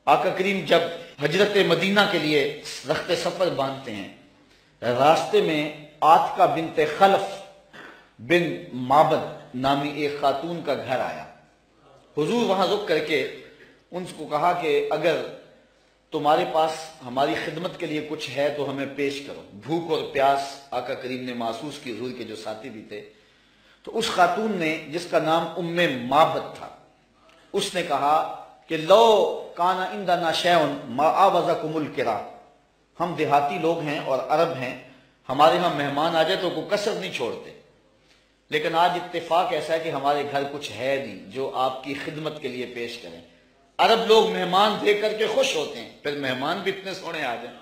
آقا کریم جب ہجرت مدینہ کے لیے رخت سفر باندھتے ہیں، راستے میں آتکا بنت خلف بن معبد نامی ایک خاتون کا گھر آیا۔ حضور وہاں رک کر کے ان کو کہا کہ اگر تمہارے پاس ہماری خدمت کے لیے کچھ ہے تو ہمیں پیش کرو۔ بھوک اور پیاس آقا کریم نے محسوس کی، حضور کے جو ساتھی بھی تھے۔ تو اس خاتون نے، جس کا نام ام معبد تھا، اس نے کہا کہ لو کانا عندنا شیء ما آوزکم الکرام، ہم دیہاتی لوگ ہیں اور عرب ہیں، ہمارے ہاں مہمان آ جائے تو کوئی کسر نہیں چھوڑتے، لیکن آج اتفاق ایسا ہے کہ ہمارے گھر کچھ ہے نہیں جو آپ کی خدمت کے لیے پیش کریں۔ عرب لوگ مہمان دے کر کے خوش ہوتے ہیں، پھر مہمان بھی اتنے سونے آ جائیں،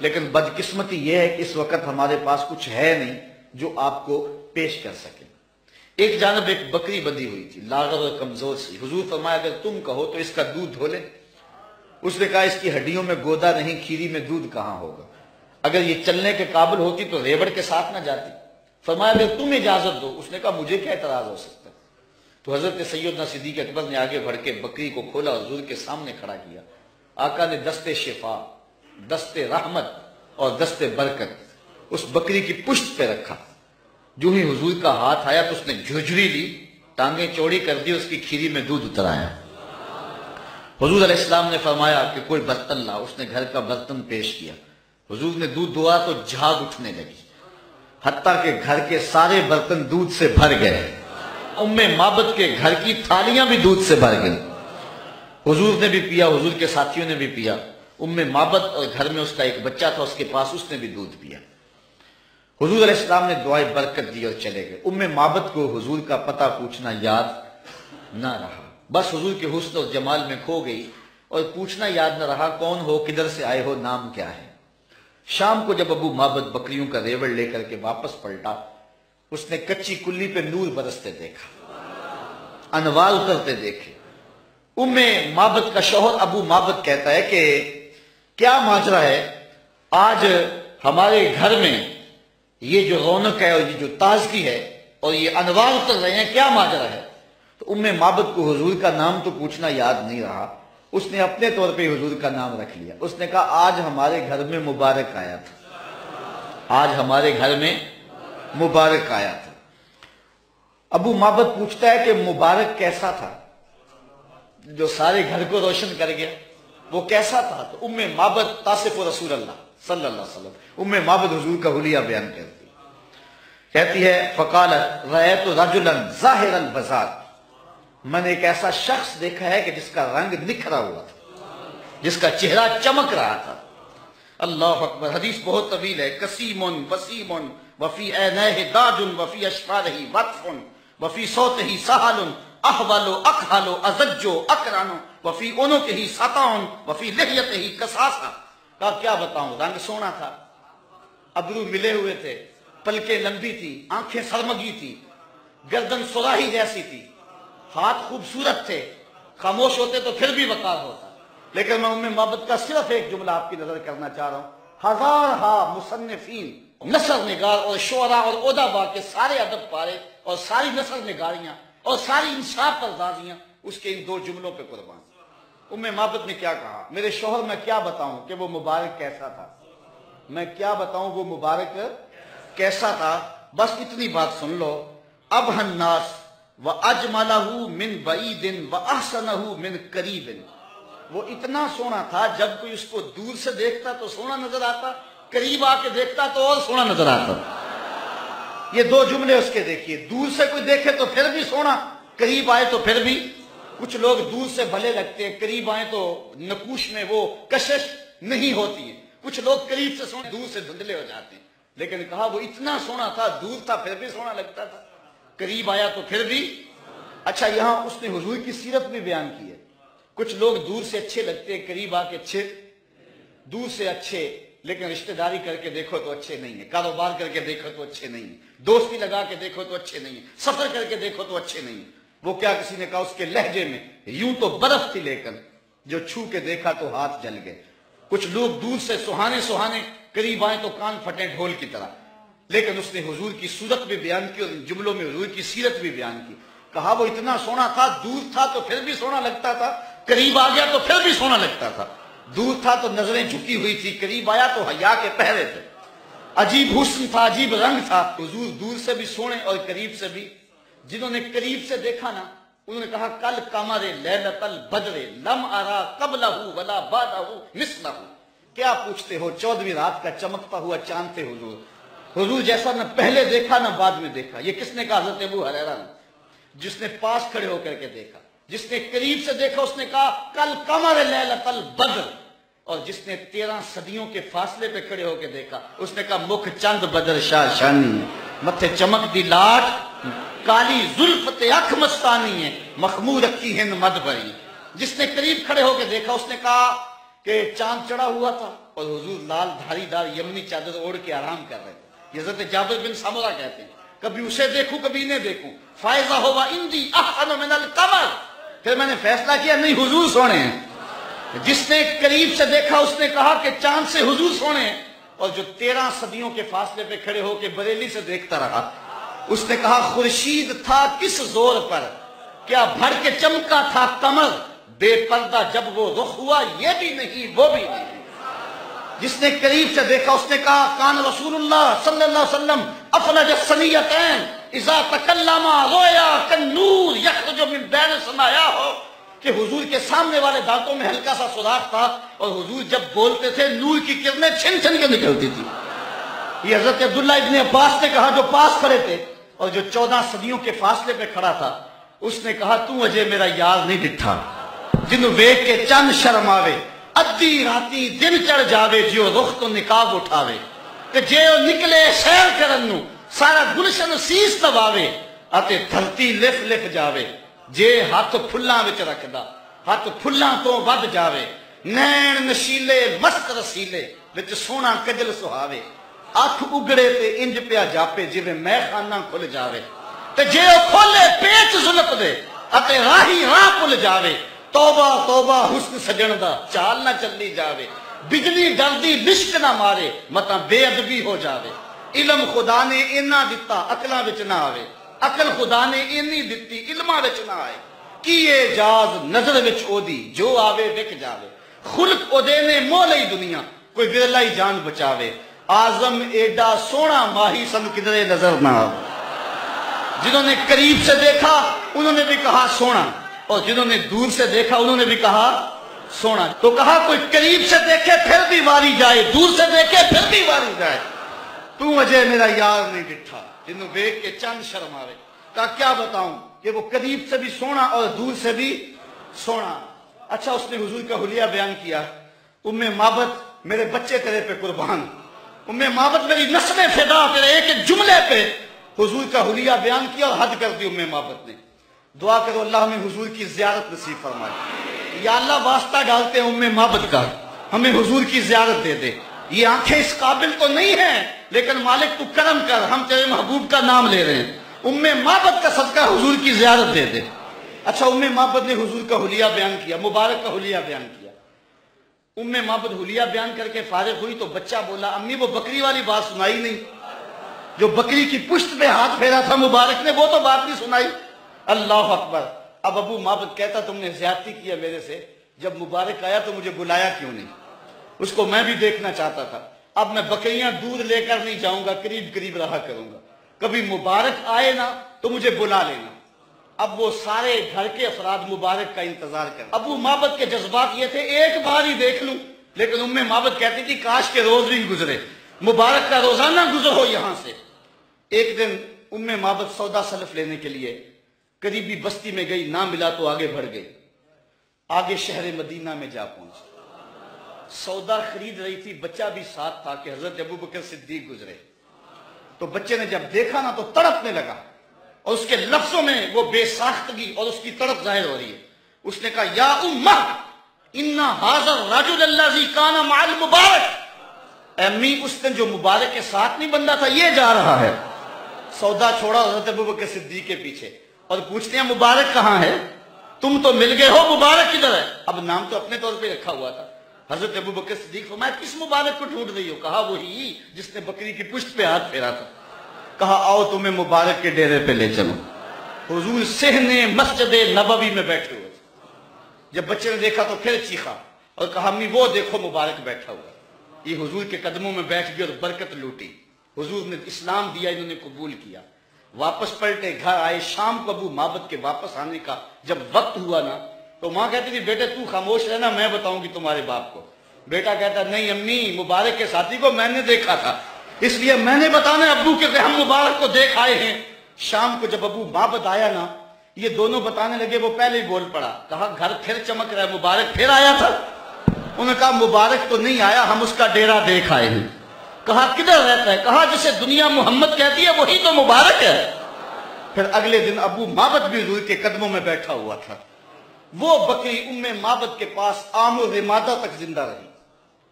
لیکن بدقسمتی یہ ہے کہ اس وقت ہمارے پاس کچھ ہے نہیں جو آپ کو پیش کر سکے۔ ایک جانب ایک بکری بندھی ہوئی تھی، لاغر اور کمزور سی۔ حضور فرمایا اگر تم کہو تو اس کا دودھ دھو لے۔ اس نے کہا اس کی ہڈیوں میں گودا نہیں، کھیری میں دودھ کہاں ہوگا، اگر یہ چلنے کے قابل ہوتی تو ریوڑ کے ساتھ نہ جاتی۔ فرمایا اگر تم اجازت دو۔ اس نے کہا مجھے کیا اعتراض ہو سکتا ہے۔ تو حضرت سیدنا صدیق اکبر نے آگے بڑھ کے بکری کو کھولا اور حضور کے سامنے کھڑا کیا۔ آقا نے دست شفا، دست رحمت اور دست برکت اس بکری کی پشت پہ رکھا۔ جو ہی حضور کا ہاتھ آیا تو اس نے جھجری لی، ٹانگیں چوڑی کر دی، اس کی کھیری میں دودھ اتر آیا۔ حضور علیہ السلام نے فرمایا کہ کوئی برتن لا۔ اس نے گھر کا برتن پیش کیا۔ حضور نے دودھ دھوا تو جھاگ اٹھنے لگی، حتیٰ کہ گھر کے سارے برتن دودھ سے بھر گئے۔ ام معبد کے گھر کی تھالیاں بھی دودھ سے بھر گئی۔ حضور نے بھی پیا، حضور کے ساتھیوں نے بھی پیا۔ ام معبد اور گھر میں اس کا ایک بچہ تھا اس کے پاس، اس نے بھی دودھ پیا۔ حضور علیہ السلام نے دعائے برکت دی اور چلے گئے۔ ام معبد کو حضور کا پتہ پوچھنا یاد نہ رہا، بس حضور کے حسن اور جمال میں کھو گئی، اور پوچھنا یاد نہ رہا کون ہو، کدھر سے آئے ہو، نام کیا ہے۔ شام کو جب ابو معبد بکریوں کا ریوڑ لے کر کے واپس پلٹا، اس نے کچی کلی پہ نور برستے دیکھا، انوار اترتے دیکھے۔ ام معبد کا شوہر ابو معبد کہتا ہے کہ کیا ماجرا ہے، آج ہمارے گھر میں یہ جو رونق ہے اور یہ جو تازگی ہے اور یہ انوار اتر رہے ہیں، کیا ماجرا ہے؟ تو ام معبد کو حضور کا نام تو پوچھنا یاد نہیں رہا، اس نے اپنے طور پہ حضور کا نام رکھ لیا۔ اس نے کہا آج ہمارے گھر میں مبارک آیا تھا، آج ہمارے گھر میں مبارک آیا تھا۔ ابو معبد پوچھتا ہے کہ مبارک کیسا تھا جو سارے گھر کو روشن کر گیا، وہ کیسا تھا؟ تو ام معبد تاصف رسول اللہ صلی اللہ علیہ وسلم، ام معبد حضور کا حلیہ بیان کرتی، کہتی ہے فقالت رأیت رجلا ظاہر البزار، میں نے ایک ایسا شخص دیکھا ہے کہ جس کا رنگ نکھرا ہوا تھا، جس کا چہرہ چمک رہا تھا۔ اللہ اکبر۔ حدیث بہت طویل ہے۔ قسیم وسیم وفی عینیہ داج وفی اشفارہ وطف وفی صوتہ سہل احول اکحل ازج اکرن وفی عنقہ سطع وفی لحیتہ کساسہ۔ کہا کیا بتاؤں، رنگ سونا تھا، ابرو ملے ہوئے تھے، پلکیں لمبی تھی، آنکھیں سرمگی تھی، گردن سراہی جیسی تھی، ہاتھ خوبصورت تھے، خاموش ہوتے تو پھر بھی وقار ہوتا۔ لیکن میں ام معبد کا صرف ایک جملہ آپ کی نظر کرنا چاہ رہا ہوں۔ ہزارہا مصنفین، نثر نگار اور شعراء اور ادباء کے سارے ادب پارے اور ساری نثر نگاریاں اور ساری انصاف پردازیاں اس کے ان دو جملوں پہ قربان۔ ام معبد نے کیا کہا، میرے شوہر میں کیا بتاؤں کہ وہ مبارک کیسا تھا، میں کیا بتاؤں وہ مبارک کیسا تھا، بس اتنی بات سن لو۔ ابھى الناس وَأَجْمَلَهُ مِنْ بَعِيدٍ وَأَحْسَنَهُ مِنْ قَرِيبٍ، وہ اتنا سونا تھا جب کوئی اس کو دور سے دیکھتا تو سونا نظر آتا، قریب آ کے دیکھتا تو اور سونا نظر آتا۔ یہ دو جملے اس کے دیکھیے، دور سے کوئی دیکھے تو پھر بھی سونا، قریب آئے تو پھر بھی۔ کچھ لوگ دور سے بھلے لگتے ہیں، قریب آئے تو نقوش میں وہ کشش نہیں ہوتی ہے۔ کچھ لوگ قریب سے سونے، دور سے دھندلے ہو جاتے ہیں، لیکن کہا وہ اتنا سونا تھا، دور تھا پھر بھی سونا لگتا تھا، قریب آیا تو پھر بھی۔ اچھا یہاں اس نے حضور کی سیرت بھی بیان کی ہے۔ کچھ لوگ دور سے اچھے لگتے ہیں، قریب آ کے اچھے، دور سے اچھے لیکن رشتہ داری کر کے دیکھو تو اچھے نہیں ہیں، کاروبار کر کے دیکھو تو اچھے نہیں ہیں، دوستی لگا کے دیکھو تو اچھے نہیں ہیں، سفر کر کے دیکھو تو اچھے نہیں ہیں۔ وہ کیا کسی نے کہا اس کے لہجے میں یوں تو برف تھی لیکن جو چھو کے دیکھا تو ہاتھ جل گئے۔ کچھ لوگ دور سے سہانے سہانے، قریب آئیں تو کان پھٹے ڈھول کی طرح۔ لیکن اس نے حضور کی صورت بھی بیان کی اور ان جملوں میں حضور کی سیرت بھی بیان کی۔ کہا وہ اتنا سونا تھا، دور تھا تو پھر بھی سونا لگتا تھا، قریب آ گیا تو پھر بھی سونا لگتا تھا، دور تھا تو نظریں جھکی ہوئی تھی، قریب آیا تو حیا کے پہرے تھے، عجیب حسن تھا، عجیب رنگ تھا۔ حضور دور سے بھی سونے اور قریب سے بھی۔ جنہوں نے قریب سے دیکھا نا انہوں نے کہا کل قمر لیلۃ البدر لم ارا قبلہ ولا بعدہ مثلہ۔ کیا پوچھتے ہو، 14ویں رات کا چمکتا ہوا چاند تھے حضور، حضور جیسا نہ پہلے دیکھا نہ بعد میں دیکھا۔ یہ کس نے کہا؟ حضرت ابو ہریرہ نے، جس نے پاس کھڑے ہو کر کے دیکھا۔ جس نے قریب سے دیکھا اس نے کہا کل قمر لیلۃ البدر، اور جس نے 13 صدیوں کے فاصلے پہ کھڑے ہو کے دیکھا اس نے کہا مکھ چند بدر شاہ شانی ہے، متھے چمک دی لاٹ، کالی زلفت اکھ مستانی ہے، مخمور اکھی ہند مد بری۔ جس نے قریب کھڑے ہو کے دیکھا اس نے کہا کہ چاند چڑھا ہوا تھا اور حضور لال دھاری دار یمنی چادر اوڑھ کے آرام کر رہے تھے۔ حضرت جابر بن سمرہ کہتے ہیں کبھی اسے دیکھوں کبھی انہیں دیکھوں، فائزہ ہوا اندی احسن من القمر، پھر میں نے فیصلہ کیا نہیں حضور سونے ہیں۔ جس نے قریب سے دیکھا اس نے کہا کہ چاند سے حضور سونے ہیں، اور جو 13 صدیوں کے فاصلے پہ کھڑے ہو کے بریلی سے دیکھتا رہا اس نے کہا خورشید تھا کس زور پر، کیا بھر کے چمکا تھا قمر، بے پردہ جب وہ رخ ہوا یہ بھی نہیں وہ بھی نہیں۔ جس نے قریب سے دیکھا اس نے کہا کان رسول اللہ صلی اللہ علیہ وسلم افلج الثنیتین اذا تکلم رویا کالنور یخرج من بین ثنایاہ، کہ حضور کے سامنے والے دانتوں میں ہلکا سا سوراخ تھا اور حضور جب بولتے تھے نور کی کرنیں چھن چھن کے نکلتی تھی۔ یہ حضرت عبداللہ ابن عباس نے کہا جو پاس کھڑے تھے اور جو 14 صدیوں کے فاصلے پہ کھڑا تھا، اس نے کہا تو اجے میرا یار نہیں ڈٹھا، جنوں ویکھ کے چند شرم آوے، ادھی راتی دن چڑھ جاوے، جیو رخ تو نقاب اٹھاوے، کہ جیو نکلے سیر کرن نو سارا گلشن سیس لواوے، اتے دھرتی لف لف جاوے، جے ہاتھ پھلاں وچ رکھدا ہاتھ پھلاں تو ود جاوے، نین نشیلے مست رسیلے وچ سونا کجل سہاوے، اکھ اگڑے تے انج پیا جاپے جویں میں خانہ کھل جاوے، تے جے او کھولے پیچ زلف دے اتے راہی راہ پل جاوے، توبہ توبہ حسن سجن دا چال نہ چلی جاوے، بجلی ڈردی لشک نہ مارے متا بے ادبی ہو جاوے، علم خدا نے اینا دتا عقلاں وچ نہ آوے، عقل خدا نے اینی دتی علماں وچ نہ آئے، کیے جاز نظر وچ او دی جو آوے وک جاوے، خلق او دے نے مول ہی دنیا کوئی ورلا ہی جان بچاوے، آزم ایڈا سونا ماہی سن کدرے نظر نہ آوے۔ جنہوں نے قریب سے دیکھا انہوں نے بھی کہا سونا، اور جنہوں نے دور سے دیکھا انہوں نے بھی کہا سونا۔ تو کہا کوئی قریب سے دیکھے پھر بھی واری جائے، دور سے دیکھے پھر بھی واری جائے، تو اجے میرا یار نہیں ڈٹھا، جنہوں دیکھ کے چند شرم آوے۔ کہا کیا بتاؤں کہ وہ قریب سے بھی سونا اور دور سے بھی سونا۔ اچھا اس نے حضور کا حلیہ بیان کیا، ام معبد میرے بچے تیرے پہ قربان، ام معبد میری نسلیں فدا، تیرے ایک ایک جملے پہ حضور کا حلیہ بیان کیا اور حد کر دی ام معبد نے۔ دعا کرو اللہ ہمیں حضور کی زیارت نصیب فرمائے۔ یا اللہ واسطہ ڈالتے ہیں ام معبد کا، ہمیں حضور کی زیارت دے دے۔ یہ آنکھیں اس قابل تو نہیں ہیں لیکن مالک تو کرم کر، ہم تیرے محبوب کا نام لے رہے ہیں، ام معبد کا صدقہ حضور کی زیارت دے دے۔ اچھا ام معبد نے حضور کا حلیہ بیان کیا، مبارک کا حلیہ بیان کیا۔ ام معبد حلیہ بیان کر کے فارغ ہوئی تو بچہ بولا امی وہ بکری والی بات سنائی نہیں، جو بکری کی پشت پہ ہاتھ پھیرا تھا مبارک نے وہ تو بات نہیں سنائی۔ اللہ اکبر۔ اب ابو معبد کہتا تم نے زیادتی کیا میرے سے، جب مبارک آیا تو مجھے بلایا کیوں نہیں؟ اس کو میں بھی دیکھنا چاہتا تھا۔ اب میں بکریاں دودھ لے کر نہیں جاؤں گا، قریب قریب رہا کروں گا، کبھی مبارک آئے نا تو مجھے بلا لینا۔ اب وہ سارے گھر کے افراد مبارک کا انتظار کر۔ ابو معبد کے جذبات یہ تھے ایک بار ہی دیکھ لوں، لیکن ام معبد کہتی تھی کاش کے روز بھی گزرے، مبارک کا روزانہ گزر ہو یہاں سے۔ ایک دن ام معبد سودا سلف لینے کے لیے قریبی بستی میں گئی، نہ ملا تو آگے بڑھ گئی، آگے شہر مدینہ میں جا پہنچی، سودا خرید رہی تھی، بچہ بھی ساتھ تھا کہ حضرت ابوبکر صدیق گزرے۔ تو بچے نے جب دیکھا نا تو تڑپنے لگا، اور اس کے لفظوں میں وہ بے ساختگی اور اس کی تڑپ ظاہر ہو رہی ہے۔ اس نے کہا یا امہ ان ھذا الرجل الذی کان مع المبارک، امی اس نے جو مبارک کے ساتھ نہیں بندہ تھا یہ جا رہا ہے۔ سودا چھوڑا حضرت ابوبکر صدیق کے پیچھے اور پوچھتے ہیں مبارک کہاں ہے؟ تم تو مل گئے ہو، مبارک کدھر ہے؟ اب نام تو اپنے طور پہ رکھا ہوا تھا۔ حضرت ابوبکر صدیق فرمایا کس مبارک کو ڈھونڈ رہی ہو؟ کہا وہی جس نے بکری کی پشت پہ ہاتھ پھیرا تھا۔ کہا آؤ تمہیں مبارک کے ڈیرے پہ لے چلو۔ حضور صحن مسجد نبوی میں بیٹھے ہوئے، جب بچے نے دیکھا تو پھر چیخا اور کہا امی وہ دیکھو مبارک بیٹھا ہوا. یہ حضور کے قدموں میں بیٹھ گئی اور برکت لوٹی. حضور نے اسلام دیا, انہوں نے قبول کیا. واپس پلٹے, گھر آئے. شام کو ابو معبد کے واپس آنے کا جب وقت ہوا نا تو ماں کہتی تھی بیٹے تو خاموش رہنا, میں بتاؤں گی تمہارے باپ کو. بیٹا کہتا نہیں امی, مبارک کے ساتھی کو میں نے دیکھا تھا, اس لیے میں نے بتانا ابو کہ ہم مبارک کو دیکھ آئے ہیں. شام کو جب ابو معبد آیا نا, یہ دونوں بتانے لگے, وہ پہلے ہی بول پڑا. کہا گھر پھر چمک رہا ہے, مبارک پھر آیا تھا؟ انہوں نے کہا مبارک تو نہیں آیا, ہم اس کا ڈیرا دیکھ آئے ہیں. کہا کدھر رہتا ہے؟ کہا جسے دنیا محمد کہتی ہے وہی تو مبارک ہے. پھر اگلے دن ابو معبد بھی حضور کے قدموں میں بیٹھا ہوا تھا. وہ بکری ام معبد کے پاس عام و رمادہ تک زندہ رہی.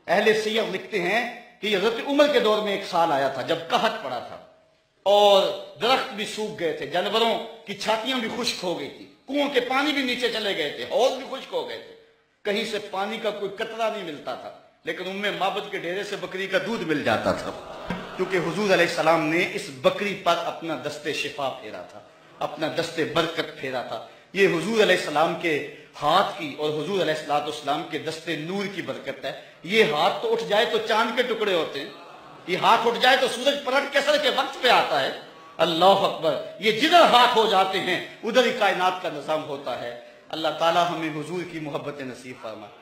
اہل سیر لکھتے ہیں کہ حضرت عمر کے دور میں ایک سال آیا تھا جب قحط پڑا تھا اور درخت بھی سوکھ گئے تھے, جانوروں کی چھاتیاں بھی خشک ہو گئی تھی, کنووں کے پانی بھی نیچے چلے گئے تھے, حوض بھی خشک ہو گئے تھے, کہیں سے پانی کا کوئی قطرہ نہیں ملتا تھا. لیکن ام معبد کے ڈیرے سے بکری کا دودھ مل جاتا تھا, کیونکہ حضور علیہ السلام نے اس بکری پر اپنا دست شفا پھیرا تھا, اپنا دست برکت پھیرا تھا. یہ حضور علیہ السلام کے ہاتھ کی اور حضور علیہ السلام کے دست نور کی برکت ہے. یہ ہاتھ تو اٹھ جائے تو چاند کے ٹکڑے ہوتے ہیں, یہ ہاتھ اٹھ جائے تو سورج پلٹ کے سر کے وقت پہ آتا ہے. اللہ اکبر. یہ جدھر ہاتھ ہو جاتے ہیں ادھر ہی کائنات کا نظام ہوتا ہے. اللہ تعالی ہمیں حضور کی محبت نصیب فرمائے.